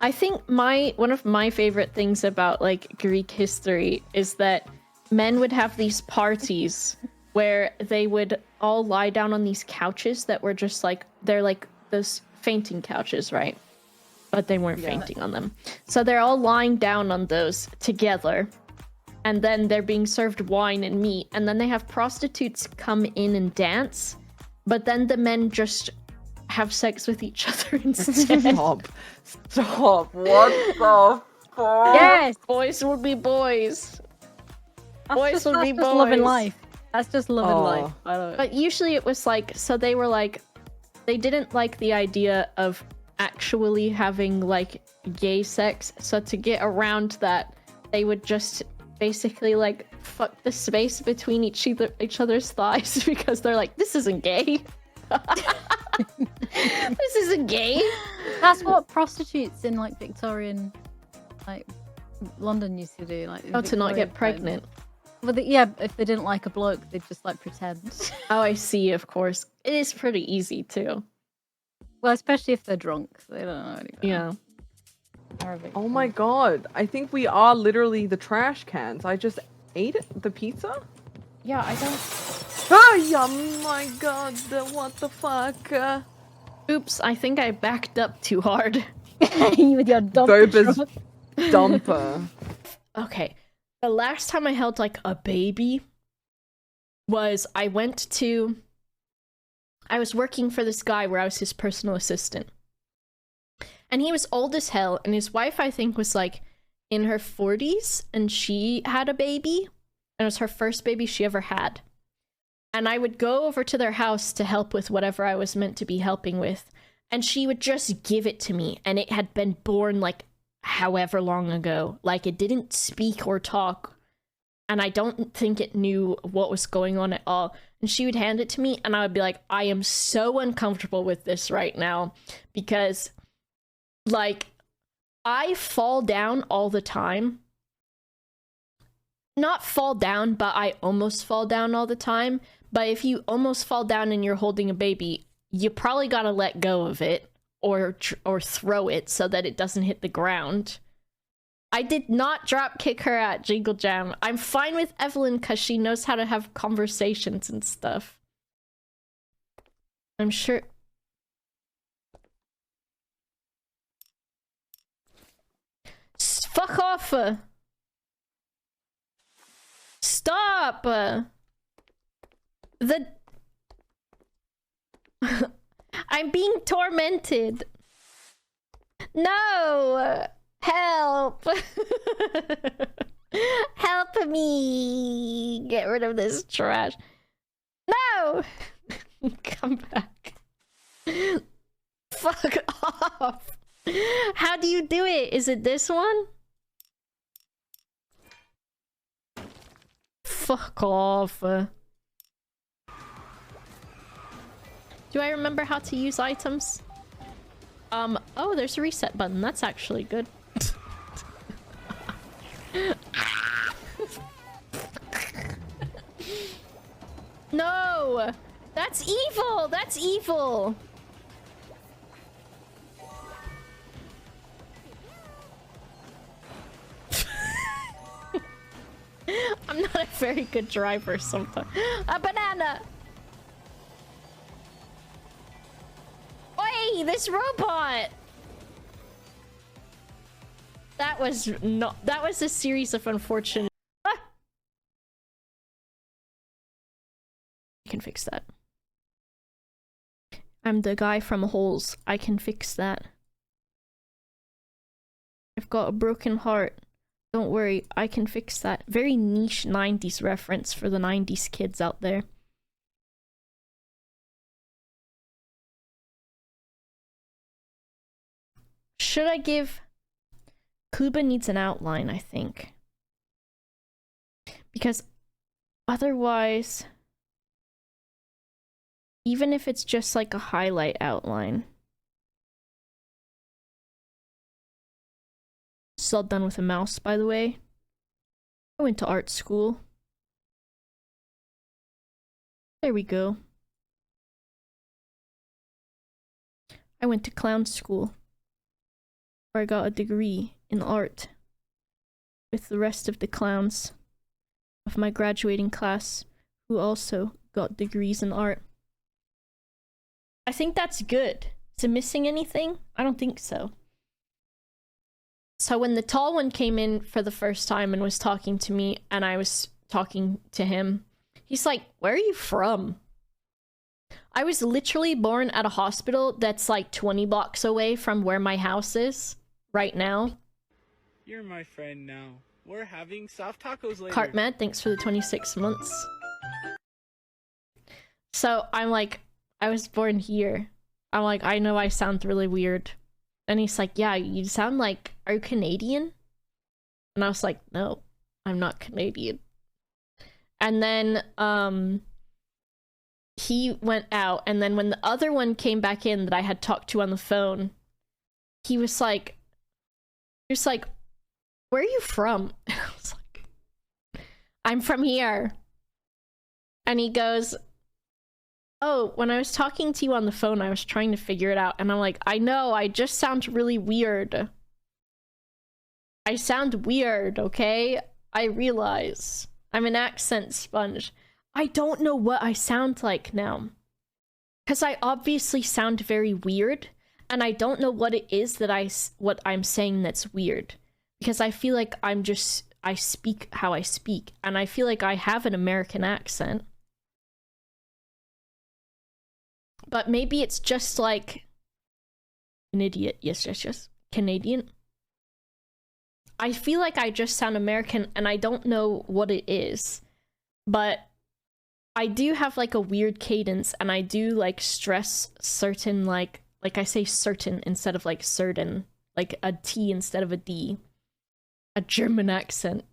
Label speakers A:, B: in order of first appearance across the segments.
A: I think one of my favorite things about like Greek history is that men would have these parties where they would all lie down on these couches that were just like they're like those fainting couches, right? But they weren't fainting on them. So they're all lying down on those together. And then they're being served wine and meat. And then they have prostitutes come in and dance. But then the men just have sex with each other instead.
B: Stop. What the fuck?
C: Yes!
A: Boys would be boys. Boys would be boys.
C: That's just love in life. That's just love in life. I don't know.
A: But usually it was like, so they were like, they didn't like the idea of actually having like gay sex. So to get around that, they would just basically like fuck the space between each other's thighs because they're like, this isn't gay. This isn't gay.
C: That's what prostitutes in like Victorian, like London used to do. Like
A: to not get pregnant.
C: Well, yeah, if they didn't like a bloke, they'd just like pretend.
A: Oh, I see. Of course, it is pretty easy too.
C: Well, especially if they're drunk, they don't know anything.
A: Yeah.
B: Oh my god, I think we are literally the trash cans. I just ate the pizza?
A: Yeah, I don't...
B: Oh my god, what the fuck?
A: Oops, I think I backed up too hard.
C: With your
B: Boba's dumper.
A: Okay, the last time I held like a baby was I was working for this guy where I was his personal assistant. And he was old as hell, and his wife, I think, was like in her 40s, and she had a baby, and it was her first baby she ever had. And I would go over to their house to help with whatever I was meant to be helping with, and she would just give it to me, and it had been born like however long ago. Like it didn't speak or talk, and I don't think it knew what was going on at all. And she would hand it to me, and I would be like, I am so uncomfortable with this right now, because like, I fall down all the time. Not fall down, but I almost fall down all the time. But if you almost fall down and you're holding a baby, you probably gotta let go of it or throw it so that it doesn't hit the ground. I did not drop kick her at Jingle Jam. I'm fine with Evelyn because she knows how to have conversations and stuff. I'm sure... Fuck off! Stop! I'm being tormented. No! Help! Help me! Get rid of this trash. No! Come back. Fuck off! How do you do it? Is it this one? Fuck off. Do I remember how to use items? Oh, there's a reset button. That's actually good. No! That's evil! That's evil! I'm not a very good driver sometimes. A banana! Oi, this robot! That was a series of unfortunate... Ah! I can fix that. I'm the guy from Holes. I can fix that. I've got a broken heart. Don't worry, I can fix that. Very niche 90s reference for the 90s kids out there. Should I give... Kuba needs an outline, I think. Because otherwise... Even if it's just like a highlight outline... This is all done with a mouse, by the way. I went to art school. There we go. I went to clown school. where I got a degree in art with the rest of the clowns of my graduating class who also got degrees in art. I think that's good. Is it missing anything? I don't think so. So when the tall one came in for the first time and was talking to me and I was talking to him, he's like, "Where are you from?" I was literally born at a hospital that's like 20 blocks away from where my house is right now.
D: You're my friend now. We're having soft tacos later.
A: Cartman, thanks for the 26 months. So I'm like, I was born here. I'm like, I know I sound really weird. And he's like, yeah, you sound like, are you Canadian? And I was like, no, I'm not Canadian. And then he went out, and then when the other one came back in that I had talked to on the phone, he was like, where are you from? And I was like, I'm from here. And he goes, oh, when I was talking to you on the phone, I was trying to figure it out. And I'm like, I know, I just sound really weird. I sound weird, okay? I realize. I'm an accent sponge. I don't know what I sound like now. Because I obviously sound very weird. And I don't know what it is that what I'm saying that's weird. Because I feel like I speak how I speak. And I feel like I have an American accent. But maybe it's just like an idiot. Yes. Canadian. I feel like I just sound American and I don't know what it is. But I do have like a weird cadence and I do like stress certain like I say certain instead of like certain. Like a T instead of a D. A German accent.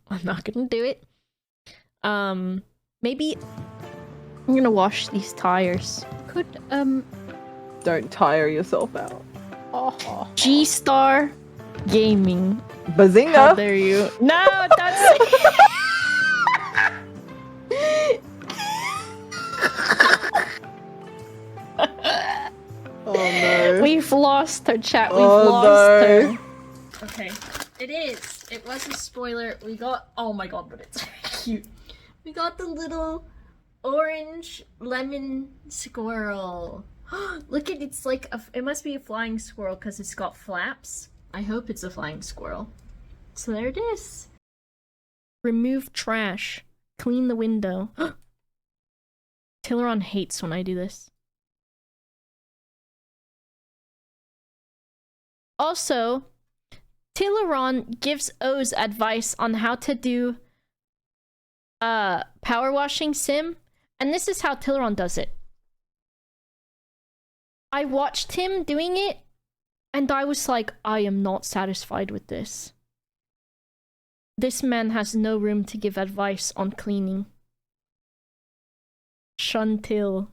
A: I'm not gonna do it. Maybe I'm gonna wash these tires.
C: Could
B: Don't tire yourself out.
A: Gstar Gaming.
B: Bazinga!
A: How dare you? No, that's
B: Oh no.
A: We've lost her, chat. We've
B: Oh,
A: lost
B: no.
A: her. Okay. It is. It was a spoiler. We got, oh my god, but it's cute. We got the little orange lemon squirrel. Look at, it's like it must be a flying squirrel because it's got flaps. I hope it's a flying squirrel. So there it is. Remove trash. Clean the window. Tilleron hates when I do this. Also, Tilleron gives O's advice on how to do power washing sim, and this is how Tilleron does it. I watched him doing it, and I was like, I am not satisfied with this. This man has no room to give advice on cleaning. Shuntil.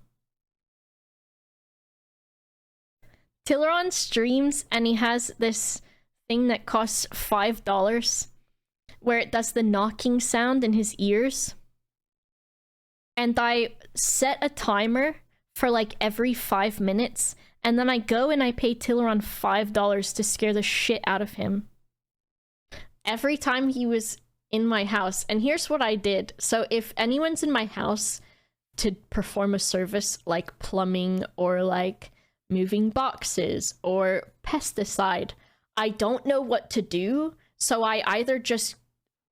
A: Tilleron streams, and he has this thing that costs $5, where it does the knocking sound in his ears. And I set a timer for like every 5 minutes, and then I go and I pay Tilleron $5 to scare the shit out of him. Every time he was in my house, and here's what I did. So if anyone's in my house to perform a service like plumbing or like moving boxes or pesticide, I don't know what to do, so I either just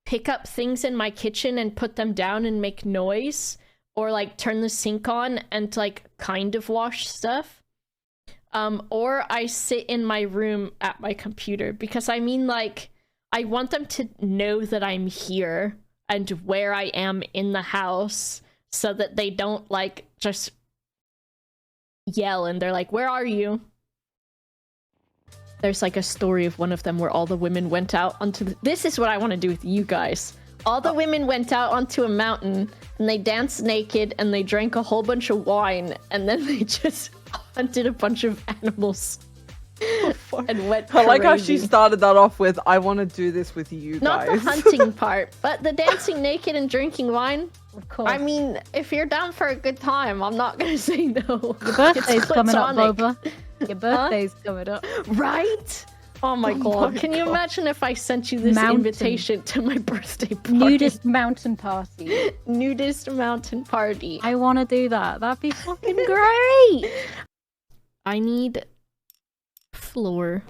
A: pick up things in my kitchen and put them down and make noise, or like turn the sink on and like kind of wash stuff, or I sit in my room at my computer, because I mean, like, I want them to know that I'm here and where I am in the house, so that they don't like just yell and they're like, where are you? There's like a story of one of them where all the women went out onto this is what I want to do with you guys. All the women went out onto a mountain and they danced naked and they drank a whole bunch of wine, and then they just hunted a bunch of animals and went crazy.
B: I like how she started that off with, I want to do this with you
A: Not
B: guys.
A: the hunting part, but the dancing naked and drinking wine.
C: of course.
A: I mean, if you're down for a good time, I'm not gonna say no.
C: Your birthday's coming up, Boba. Your birthday's coming up.
A: Right? Oh my god. Can you imagine if I sent you this invitation to my birthday party?
C: Nudist mountain party.
A: Nudist mountain party.
C: I want to do that. That'd be fucking great.
A: I need floor.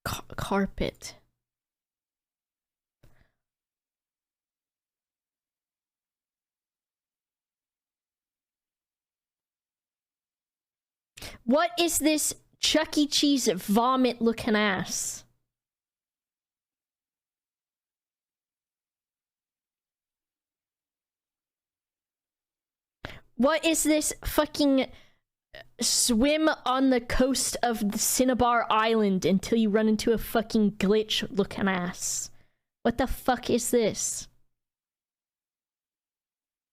A: Carpet. What is this Chuck E. Cheese vomit looking ass? What is this fucking swim on the coast of the Cinnabar Island until you run into a fucking glitch looking ass? What the fuck is this?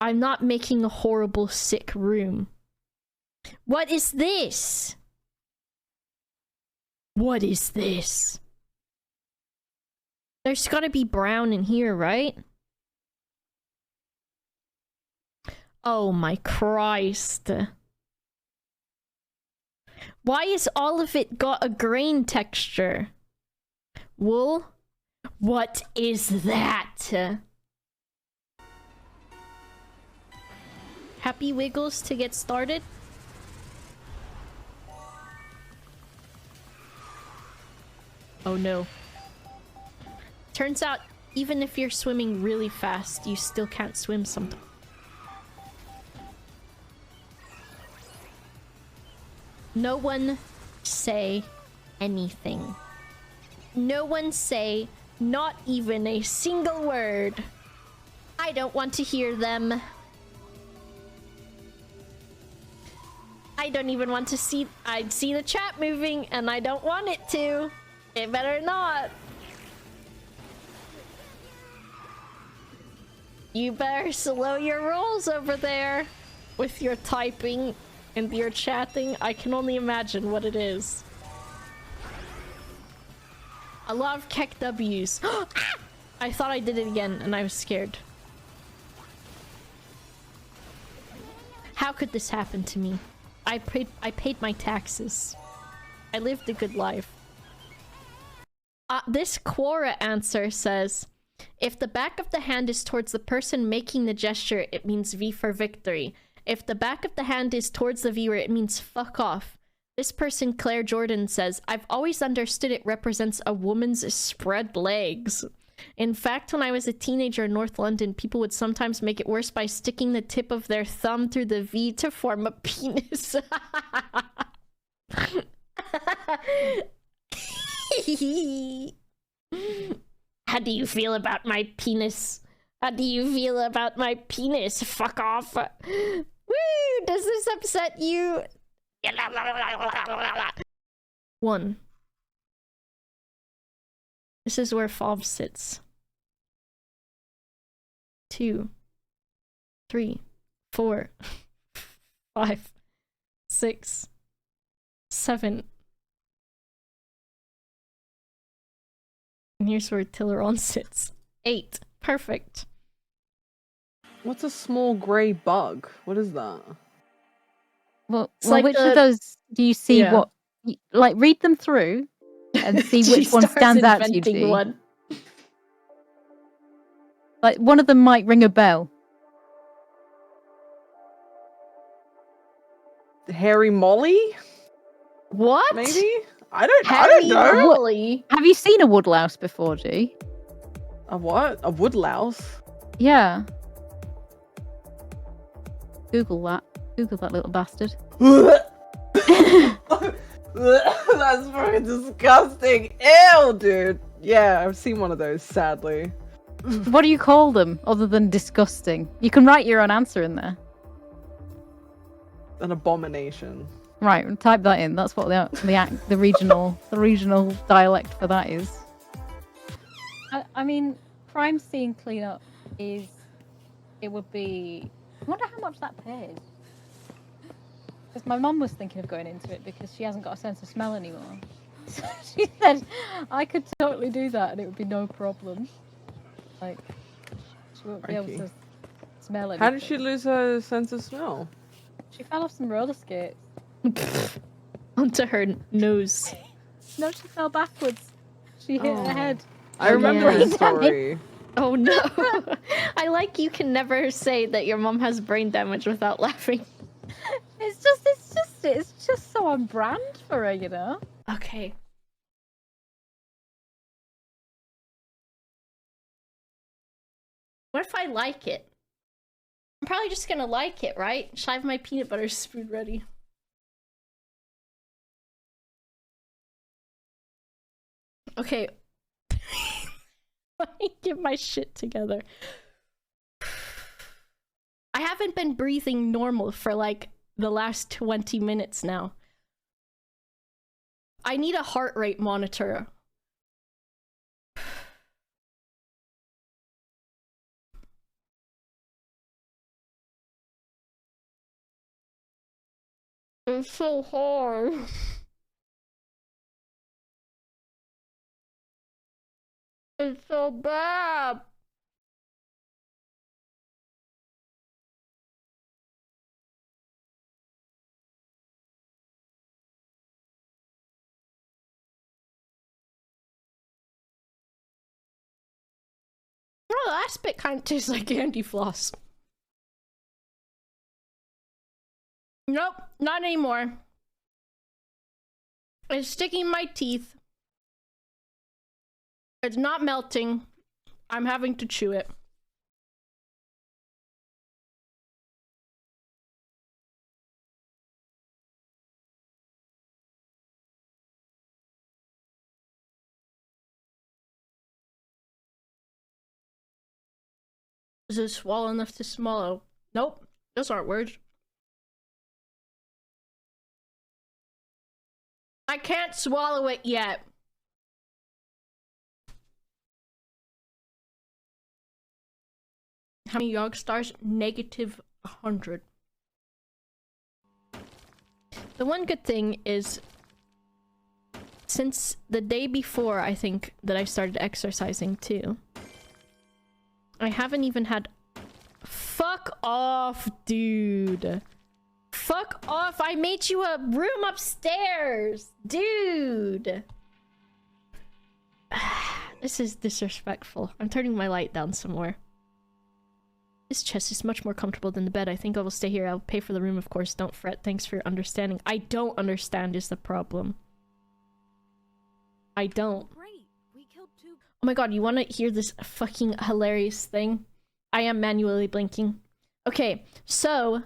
A: I'm not making a horrible sick room. What is this? What is this? There's gotta be brown in here, right? Oh my Christ. Why is all of it got a grain texture? Wool? What is that? Happy Wiggles to get started? Oh no. Turns out, even if you're swimming really fast, you still can't swim sometimes. No one say anything. No one say not even a single word. I don't want to hear them. I don't even want to see... I'd see the chat moving and I don't want it to. It better not. You better slow your rolls over there with your typing and your chatting. I can only imagine what it is. A lot of keck W's. I thought I did it again and I was scared. How could this happen to me? I paid my taxes. I lived a good life. This Quora answer says, if the back of the hand is towards the person making the gesture, it means V for victory. If the back of the hand is towards the viewer, it means fuck off. This person, Claire Jordan, says, I've always understood it represents a woman's spread legs. In fact, when I was a teenager in North London, people would sometimes make it worse by sticking the tip of their thumb through the V to form a penis. How do you feel about my penis? How do you feel about my penis? Fuck off. Woo! Does this upset you? 1. This is where Fov sits. 2, 3, 4, 5, 6, 7. And here's where Tilleron sits. 8. Perfect.
B: What's a small grey bug? What is that?
C: Well,
A: like
C: which of those do you see?
A: Yeah.
C: What, like, read them through and see which one stands out to you. G.
A: One.
C: Like, one of them might ring a bell.
B: Hairy Molly?
A: What?
B: Maybe? I don't know.
A: Molly?
C: Have you seen a woodlouse before, G?
B: A what? A woodlouse?
C: Yeah. Google that. Google that little bastard.
B: That's fucking disgusting. Ew, dude. Yeah, I've seen one of those, sadly.
C: What do you call them other than disgusting? You can write your own answer in there.
B: An abomination.
C: Right, type that in. That's what the regional dialect for that is. I mean, crime scene cleanup is. It would be. I wonder how much that pays. Because my mum was thinking of going into it because she hasn't got a sense of smell anymore. So she said, I could totally do that and it would be no problem. Like, she won't be able to smell anything.
B: How did she lose her sense of smell?
C: She fell off some roller skates.
A: onto her nose.
C: No, she fell backwards. She hit her head.
B: I remember
A: yeah.
B: this story.
A: Oh no. I like you can never say that your mom has brain damage without laughing.
C: It's just so on brand for her, you know?
A: Okay. What if I like it? I'm probably just gonna like it, right? Should I have my peanut butter spoon ready? Okay. Let me get my shit together. I haven't been breathing normal for like the last 20 minutes now. I need a heart rate monitor. It's so hard. It's so bad. Oh, the last bit kind of tastes like candy floss. Nope, not anymore. It's sticking in my teeth. It's not melting. I'm having to chew it. Is it swallow enough to swallow? Nope, those aren't words. I can't swallow it yet. How many Gsstars? -100. The one good thing is, since the day before, I think, that I started exercising too, I haven't even had... Fuck off, dude. Fuck off, I made you a room upstairs, dude. This is disrespectful. I'm turning my light down some more. This chest is much more comfortable than the bed. I think I will stay here. I'll pay for the room, of course. Don't fret. Thanks for your understanding. I don't understand is the problem. I don't.
E: Great. We killed 2.
A: Oh my god, you want to hear this fucking hilarious thing? I am manually blinking. Okay, so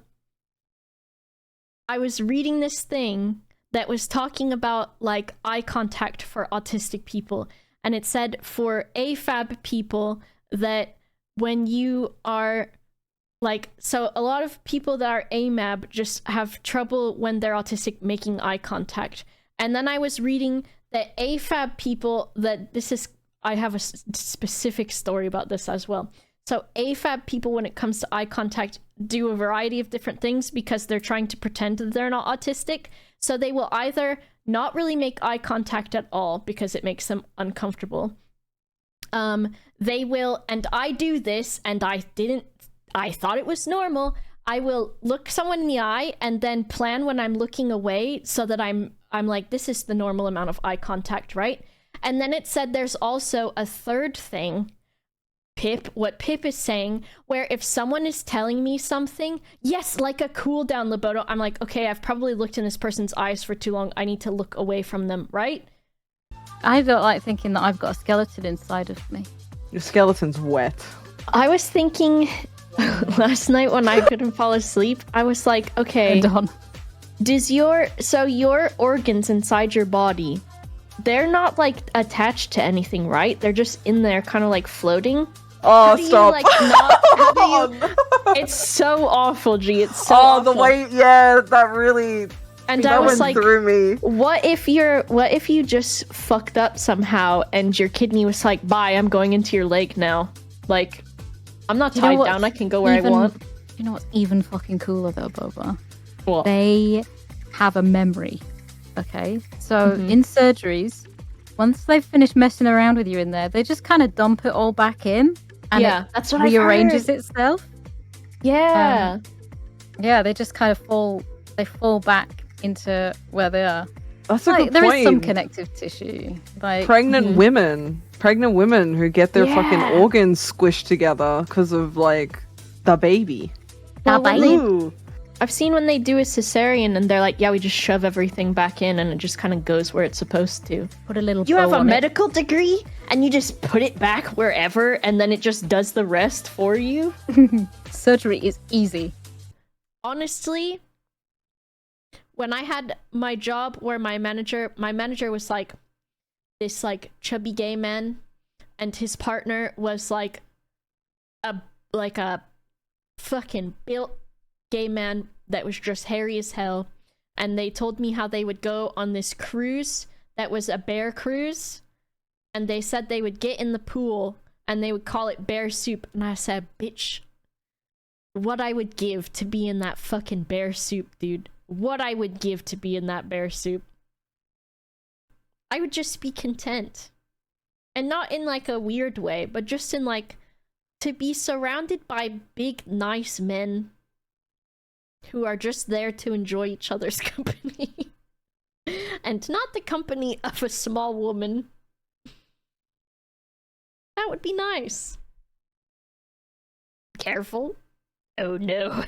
A: I was reading this thing that was talking about like eye contact for autistic people, and it said for AFAB people that when you are like, so a lot of people that are AMAB just have trouble when they're autistic making eye contact. And then I was reading that AFAB people, that this is, I have a specific story about this as well. So AFAB people, when it comes to eye contact, do a variety of different things because they're trying to pretend that they're not autistic. So they will either not really make eye contact at all because it makes them uncomfortable. They will, and I do this, and I thought it was normal. I will look someone in the eye and then plan when I'm looking away so that I'm like, this is the normal amount of eye contact, right? And then it said there's also a third thing, what Pip is saying, where if someone is telling me something, yes, like a cooldown, Liboto, I'm like, okay, I've probably looked in this person's eyes for too long. I need to look away from them, right?
C: I don't like thinking that I've got a skeleton inside of me.
B: Your skeleton's wet.
A: I was thinking last night when I couldn't fall asleep, I was like, okay, does your organs inside your body, they're not like attached to anything, right? They're just in there kind of like floating.
B: Oh, stop.
A: It's so awful, G. It's so
B: awful.
A: The
B: way, yeah, that really...
A: And I was like,
B: through me.
A: What if you just fucked up somehow and your kidney was like, bye, I'm going into your leg now. Like, I'm not tied down, I can go where I want.
C: You know what's even fucking cooler though, Boba?
A: What?
C: They have a memory, okay? So in surgeries, once they've finished messing around with you in there, they just kind of dump it all back in. And
A: that's what
C: rearranges itself.
A: Yeah.
C: Yeah, they just kind of fall back into where they are.
B: That's a
C: Like,
B: good
C: there
B: point.
C: is some connective tissue. Like
B: Pregnant women who get their fucking
A: Yeah.
B: organs squished together because of like the baby.
A: Well, when they-
B: Ooh.
A: I've seen when they do a cesarean and they're like, yeah, we just shove everything back in and it just kind of goes where it's supposed to.
C: put a little.
A: You have
C: bow
A: a
C: on it.
A: medical degree and you just put it back wherever and then it just does the rest for you?
C: Surgery is easy.
A: Honestly, when I had my job where my manager was like this like chubby gay man and his partner was like a fucking built gay man that was just hairy as hell, and they told me how they would go on this cruise that was a bear cruise, and they said they would get in the pool and they would call it bear soup, and I said, bitch, what I would give to be in that fucking bear soup, dude. What I would give to be in that bear soup. I would just be content. And not in like a weird way, but just in like to be surrounded by big, nice men who are just there to enjoy each other's company. And not the company of a small woman. That would be nice. Careful. Oh no.